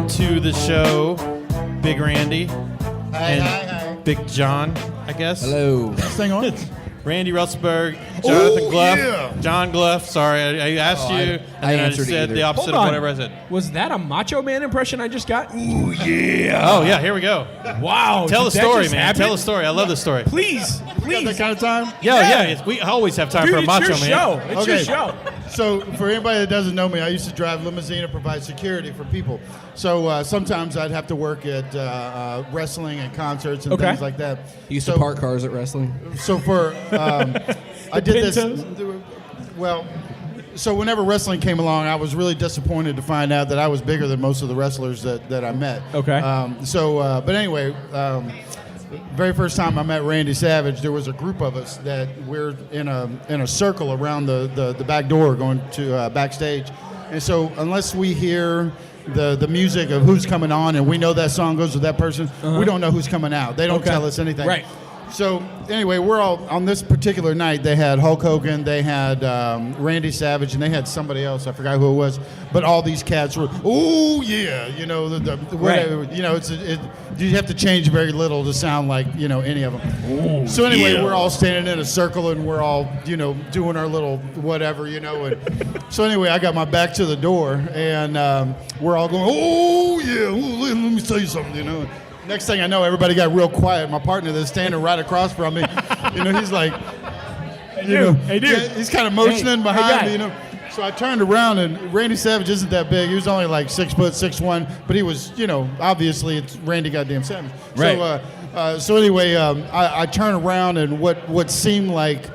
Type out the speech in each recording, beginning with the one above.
to the show, Big Randy. Hi. Big John, I guess. Hello. This thing on? Randy Russelburg, Jonathan Gluff. Yeah. John Gluff, sorry, I asked you, and then I just said the opposite of whatever I said. Was that a Macho Man impression I just got? Ooh, yeah. Oh, yeah, here we go. Wow. Tell the did that story, just man. happen? Tell the story. I love the story. Please. Got that kind of time? Yeah, we always have time Dude, for a Macho it's Man. your show. It's your show. So for anybody that doesn't know me, I used to drive limousine and provide security for people. So sometimes I'd have to work at wrestling and concerts and things like that. You used to park cars at wrestling? So for I did this. Well, so whenever wrestling came along, I was really disappointed to find out that I was bigger than most of the wrestlers that I met. Okay. But anyway, very first time I met Randy Savage, there was a group of us that we're in a circle around the back door going to backstage, and so unless we hear the music of who's coming on and we know that song goes with that person, we don't know who's coming out. They don't tell us anything. Right. So anyway, we're all on this particular night. They had Hulk Hogan, they had Randy Savage, and they had somebody else. I forgot who it was. But all these cats were, oh yeah, you know whatever. You know, you have to change very little to sound like any of them. So anyway, we're all standing in a circle and we're all doing our little whatever. And so anyway, I got my back to the door and we're all going, oh yeah, let me tell you something. Next thing I know, everybody got real quiet. My partner that's standing right across from me, he's like, Hey, dude. he's kind of motioning behind guy. me, So I turned around, and Randy Savage isn't that big. He was only like 6 foot, 6'1", but he was, obviously it's Randy goddamn Savage. Right. So anyway, I turn around, and what seemed like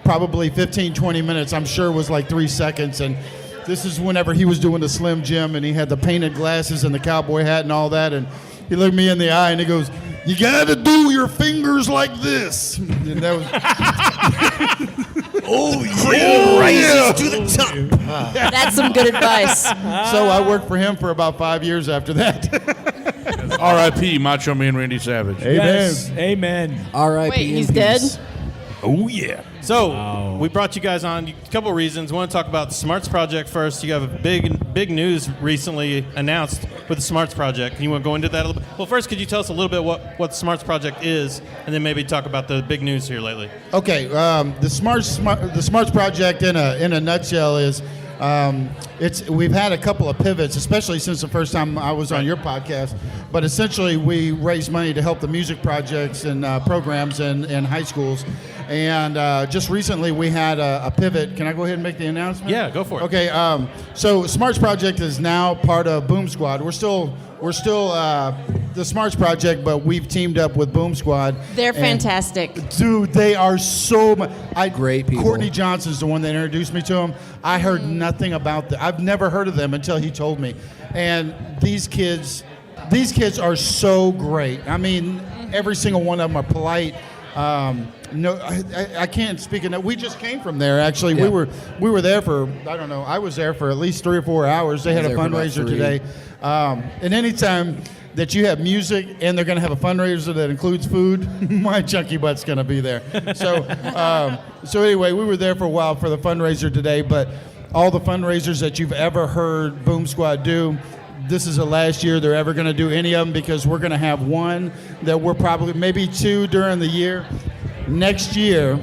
probably 15, 20 minutes, I'm sure was like 3 seconds, and this is whenever he was doing the Slim Jim, and he had the painted glasses and the cowboy hat and all that, and he looked me in the eye and he goes, "You gotta do your fingers like this." And that was Rises to the top. That's some good advice. So I worked for him for about 5 years after that. R.I.P. Macho Man Randy Savage. Yes. Amen. R.I.P. Wait, he's dead? Oh, yeah. So we brought you guys on a couple of reasons. We want to talk about the Smarts Project first. You have a big news recently announced with the Smarts Project. Can you want to go into that a little bit? Well, first, could you tell us a little bit what the Smarts Project is, and then maybe talk about the big news here lately? Okay, the Smarts Project in a nutshell is we've had a couple of pivots, especially since the first time I was on your podcast. But essentially, we raise money to help the music projects and programs in high schools. And just recently, we had a pivot. Can I go ahead and make the announcement? Yeah, go for it. Okay, so Smarts Project is now part of Boom Squad. We're still the Smarts Project, but we've teamed up with Boom Squad. They're fantastic. Dude, they are so Great people. Courtney Johnson's the one that introduced me to them. I heard nothing about them. I've never heard of them until he told me. And these kids are so great. I mean, every single one of them are polite. No, I can't speak enough. We just came from there. Actually, Yeah. we were there for I was there for at least 3 or 4 hours. They had a there for about fundraiser 3. today. And anytime that you have music and they're going to have a fundraiser that includes food, my chunky butt's going to be there. So anyway, we were there for a while for the fundraiser today. But all the fundraisers that you've ever heard Boom Squad do, this is the last year they're ever going to do any of them, because we're going to have one that we're probably maybe 2 during the year next year.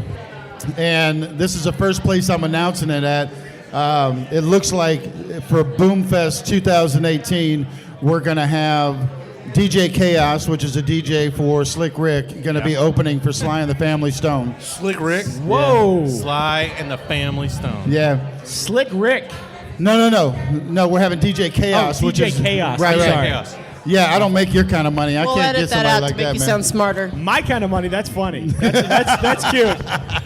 And this is the first place I'm announcing it at. It looks like for Boomfest 2018, we're going to have DJ Chaos, which is a DJ for Slick Rick, going to be opening for Sly and the Family Stone. Slick Rick. Whoa. Sly and the Family Stone. Yeah. Slick Rick. No. We're having DJ Chaos, which DJ is Chaos. Right. Chaos. Yeah, I don't make your kind of money. I We'll can't edit get that somebody out like to make that, you man. sound smarter. My kind of money. That's funny. That's cute.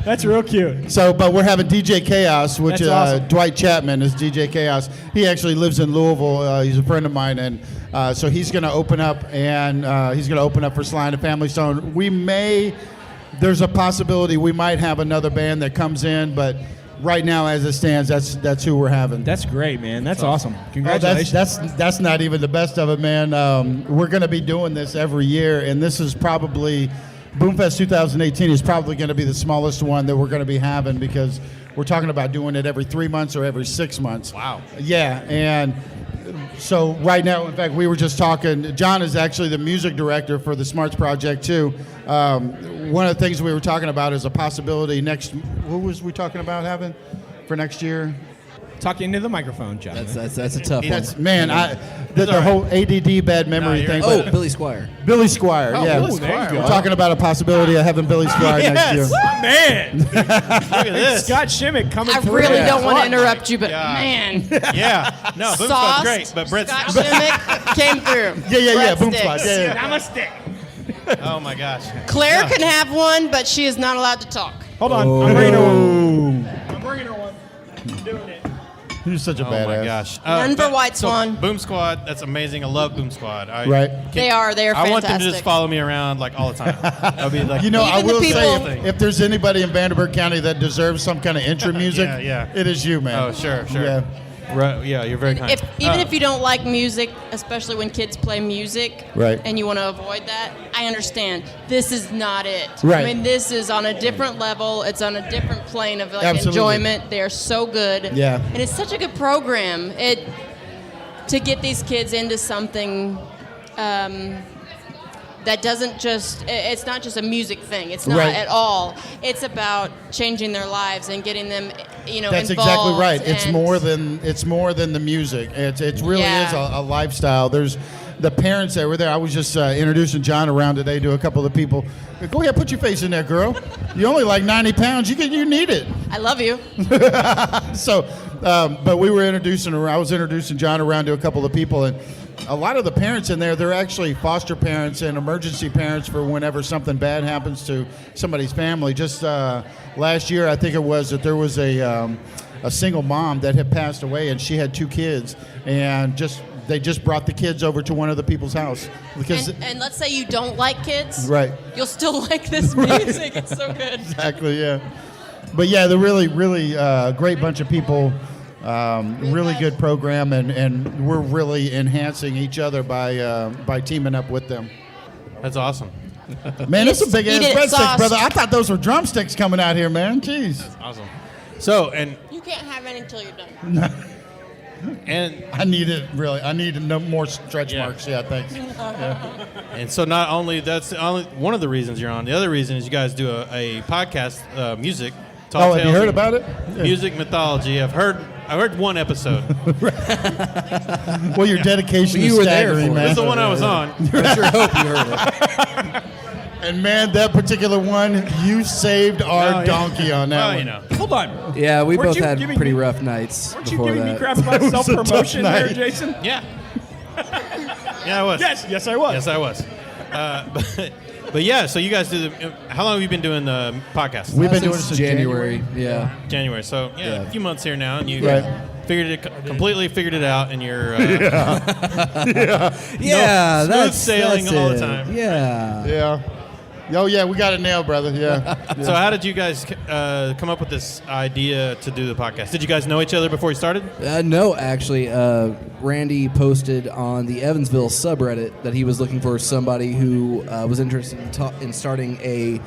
That's real cute. So, but we're having DJ Chaos, which That's awesome. Dwight Chapman is DJ Chaos. He actually lives in Louisville. He's a friend of mine, and so he's going to open up, and he's going to open up for Sly and the Family Stone. There's a possibility we might have another band that comes in, but right now, as it stands, that's who we're having. That's great, man. That's awesome. Oh, Congratulations. that's not even the best of it, man. We're going to be doing this every year, and this is probably Boomfest 2018 is probably going to be the smallest one that we're going to be having, because we're talking about doing it every 3 months or every 6 months. Wow. Yeah, and So right now, in fact, we were just talking. John is actually the music director for the Smarts Project too. One of the things we were talking about is a possibility next. What was we talking about having for next year? Talk into the microphone, John. That's a tough one. That's man. The whole ADD bad memory thing. Oh, but Billy Squire. Billy Squire. Oh, yeah, Billy Squire. we're talking about a possibility of having Billy Squire next year. Man. Look at this. Scott Schymik coming I through. really Yeah. don't want to interrupt you, but God. man, Yeah. No, Boom Squad's Sauced, great, but Brett's. Scott Schymik came through. Yeah. Boom Breadsticks. Squad. Yeah. Namaste. Oh my gosh. Claire can have one, but she is not allowed to talk. Hold on. I'm bringing her one. I'm bringing her one. I'm doing it. You're such a Oh badass. my gosh. None for White Swan. Boom Squad, that's amazing. I love Boom Squad. Right. They are I want them to fantastic. just follow me around like all the time. I'll be like, You know, I Even the will say, people- if there's anybody in Vanderburgh County that deserves some kind of intro music, Yeah. it is you, man. oh sure. Yeah. Right, yeah, you're very kind. Even if you don't like music, especially when kids play music, Right. and you want to avoid that, I understand. This is not it. Right. I mean, this is on a different level. It's on a different plane of like Absolutely. enjoyment. They are so good. Yeah. And it's such a good program. To get these kids into something. That doesn't just, it's not just a music thing. It's not Right. at all. It's about changing their lives and getting them, That's exactly involved right. It's and- more than the music. It really Yeah. is a lifestyle. There's the parents that were there. I was just introducing John around today to a couple of people. Go ahead, put your face in there, girl. You only like 90 pounds. You need it. I love you. So, but we were introducing. I was introducing John around to a couple of people, and a lot of the parents in there, they're actually foster parents and emergency parents for whenever something bad happens to somebody's family. Just last year, I think it was that there was a single mom that had passed away, and she had 2 kids, and they just brought the kids over to one of the people's house because And let's say you don't like kids. Right. You'll still like this music. It's so good. exactly, yeah. But yeah, they're really great bunch of people. Really good program, and we're really enhancing each other by teaming up with them. That's awesome. Man, that's a big Eat ass it, breadsticks, sauced. brother. I thought those were drumsticks coming out here, man. Jeez. Awesome. So, and You can't have any until you're done. I need it, really. I need no more stretch Yeah. marks. Yeah, thanks. and so not only that's the only one of the reasons you're on. The other reason is you guys do a podcast, music. Tall Oh, have you Tales heard and about it? Yeah. Music Mythology. I heard one episode. Well, your dedication You is were there staggering, for it. man. This is the one I was on. I sure hope you heard it. And man, that particular one, you saved our donkey on that Well, one. you know. Hold on. Yeah, we Weren't both you had giving pretty me- rough nights Weren't you before giving me that. crap about That was a tough self-promotion there, night. Jason? Yeah. Yeah, I was. Yes, I was. Yes, I was. But yeah, so you guys do the. How long have you been doing the podcast? We've been doing it Since since January. Yeah. January. So yeah, Yeah. a few months here now, and you Right. completely figured it out, and you're Yeah, smooth that's sailing that's all the it. time. Yeah. Yeah. Oh, yeah, we got it nailed, brother. Yeah. So how did you guys come up with this idea to do the podcast? Did you guys know each other before you started? No, actually, Randy posted on the Evansville subreddit that he was looking for somebody who was interested in starting a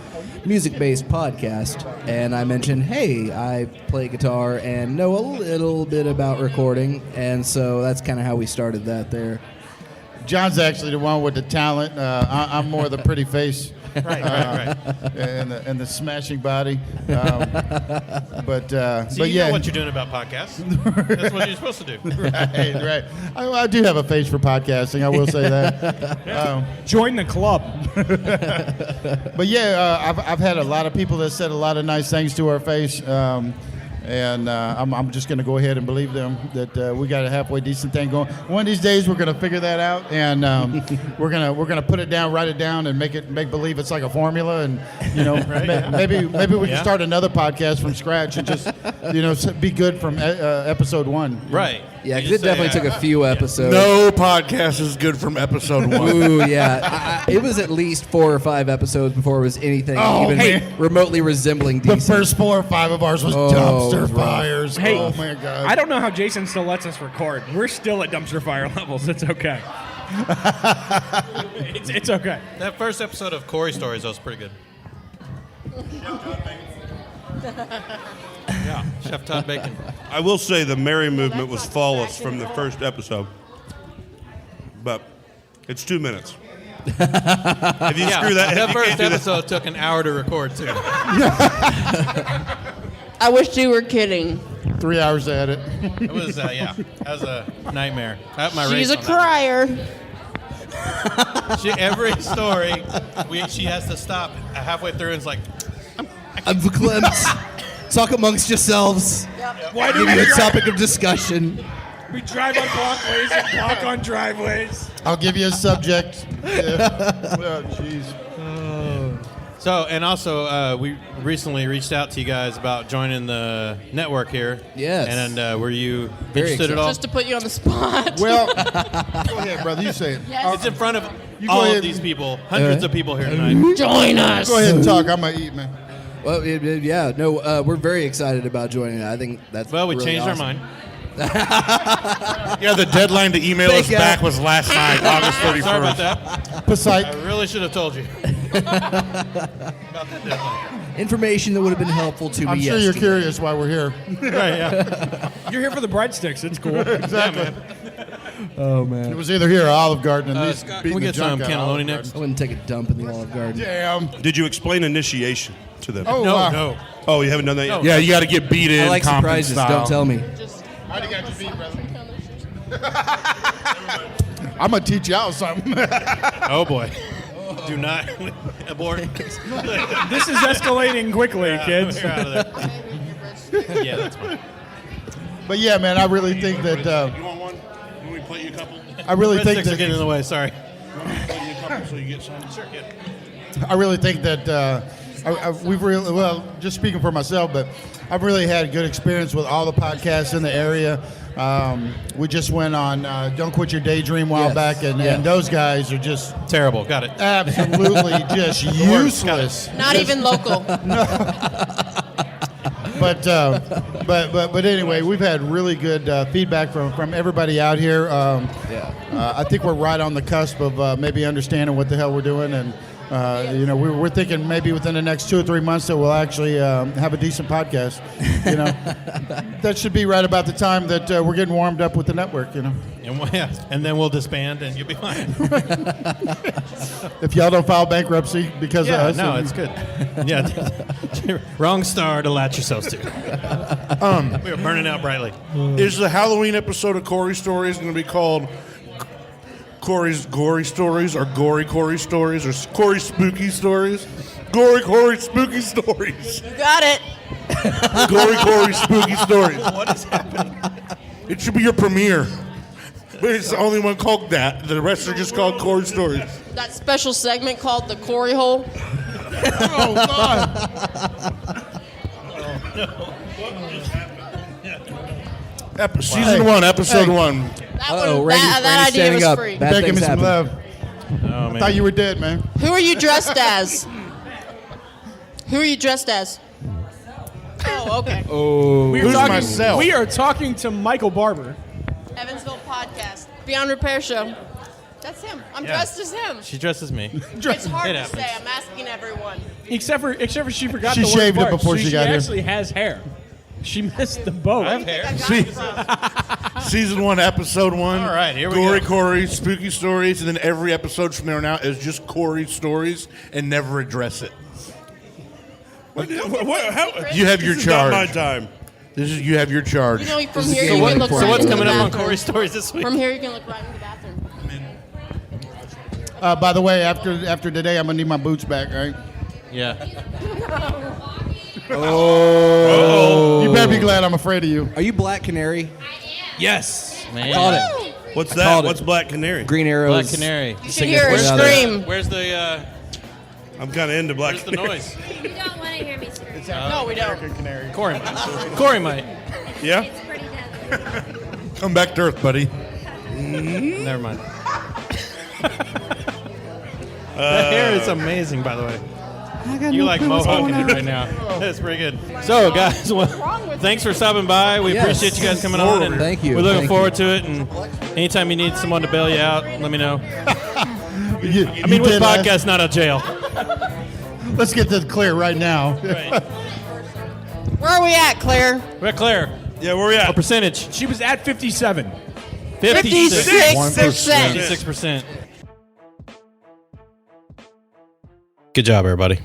music-based podcast, and I mentioned, hey, I play guitar and know a little bit about recording, and so that's kind of how we started that there. John's actually the one with the talent. I'm more the pretty face. Right. And the smashing body. But So you yeah. know what you're doing about podcasts. That's what you're supposed to do. right. I do have a face for podcasting. I will say that. Join the club. But yeah, I've had a lot of people that said a lot of nice things to our face. And I'm just going to go ahead and believe them that we got a halfway decent thing going. One of these days we're going to figure that out, and we're gonna put it down, write it down, and make believe it's like a formula, and maybe we can start another podcast from scratch and just be good from episode 1. Right. Yeah, You because just it definitely say, took a few episodes. No podcast is good from episode 1. Ooh, yeah. It was at least 4 or 5 episodes before it was anything even man. remotely resembling The decent. first 4 or 5 of ours was Oh, dumpster right. fires. Hey, oh my god! I don't know how Jason still lets us record. We're still at dumpster fire levels. It's okay. it's okay. That first episode of Corey Stories was pretty good. Yeah, Chef Todd Bacon. I will say the Mary movement was flawless from the first episode. but it's 2 minutes. If you screw that, That if you first can't do that- episode took an hour to record, too. I wish you were kidding. 3 hours to edit. It was, that was a nightmare. I have my She's race a on crier. that. Every story, she has to stop halfway through and it's like, I'm verklempt. Talk amongst yourselves. Why do Give you we a topic of discussion. drive on blockways and block on driveways? I'll give you a subject. Oh, jeez. So, and also, we recently reached out to you guys about joining the network here. Yes. And were you Very interested at all? Just to put you on the spot. Well, go ahead, brother. You say it. It's in front of You go all ahead. of these people, hundreds of people here tonight. Join us. Go ahead and talk. I'm going to eat, man. Well, we're very excited about joining it. I think that's Well, we really changed awesome. our mind. Yeah, the deadline to email us Fake back out. was last night, August 31st. Sorry about that. Poseidon. I really should have told you. Information that would have been helpful to I'm me sure you're yesterday. curious why we're here. Right, yeah. You're here for the breadsticks. It's cool. Exactly. Oh, man. It was either here or Olive Garden. And these Scott, beating can we the get some junk out of cannelloni Olive next? I wouldn't take a dump in the Olive Garden. Garden. Damn. Did you explain initiation to them? Oh, No, wow. no. Oh, you haven't done that yet? Yeah, you got to get beat in I like Compton surprises. style. Don't tell me. I already got your beat, brother. I'm going to teach y'all something. Oh, boy. Do not abort. This is escalating quickly, kids. We're out of there. Yeah, that's fine. But yeah, man, I really think that You want one? Can we play you a couple? I really think Breadsticks are getting in that the way, sorry. Play you a couple so you get some? Sure, kid. I really think that we've really, well, just speaking for myself, but I've really had good experience with all the podcasts in the area. We just went on Don't Quit Your Daydream a while Yes. back, and those guys are just Terrible. Got it. absolutely just useless. Not even local. But anyway, we've had really good feedback from everybody out here. I think we're right on the cusp of maybe understanding what the hell we're doing, and we're thinking maybe within the next 2 or 3 months that we'll actually have a decent podcast. That should be right about the time that we're getting warmed up with the network. And then we'll disband and you'll be fine. If y'all don't file bankruptcy because of us, no, it's good. Yeah, wrong star to latch yourselves to. We were burning out brightly. Is the Halloween episode of Corey Stories going to be called Corey's Gory Stories or Gory Corey Stories or Corey Spooky Stories? Gory Corey Spooky Stories. You got it. Gory Corey Spooky Stories. What is happening? It should be your premiere. But it's the only one called that. The rest are just called Corey Stories. That special segment called the Corey Hole. oh God. Season 1, episode 1. That, Uh-oh, one, Randy- that Randy's idea standing was up. free. Bad Begging things me some happen. love. Oh, man. Thought you were dead, man. Who are you dressed as? Who are you dressed as? Oh, okay. Who's myself? We are talking to Michael Barber. Evansville Podcast. Beyond Repair Show. That's him. I'm dressed as him. She dresses me. It's hard It to happens. say. I'm asking everyone. Except for she forgot She the word shaved it part. before she got here. actually has hair. She missed the boat. I have hair. I got See- it from. Season 1, episode 1. All right, here we Gory go. Corey, Spooky Stories, and then every episode from there on out is just Corey Stories and never address it. How? You have your This is not my charge. time. You have your charge. You know, from here So you what- can look so right What's into coming the up on bathroom. Corey Stories this week? From here you can look right into the bathroom. By the way, after today, I'm gonna need my boots back, right? Yeah. You better be glad I'm afraid of you. Are you Black Canary? Yes. Man. Called it. What's I that? called it. What's Black Canary? Green Arrows. Black Canary. You should hear her Where's the other- scream. Where's the I'm kind of into Black where's the Canary. noise? You don't want to hear me scream. No, we don't. Corey might. Corey might. Yeah? It's pretty deadly. Come back to earth, buddy. Never mind. The hair is amazing, by the way. You like mohawking it right now. That's pretty good. So, guys, well, thanks for stopping by. We Yes. appreciate you guys coming on. And Thank you. We're looking Thank forward to it. And anytime you need someone to bail you out, let me know. You I mean, with did podcasts, not a jail. Let's get this clear right now. Where are we at, Claire? We're Claire. Yeah, where we What at? percentage? She was at 57. 56%. 56%. Good job, everybody.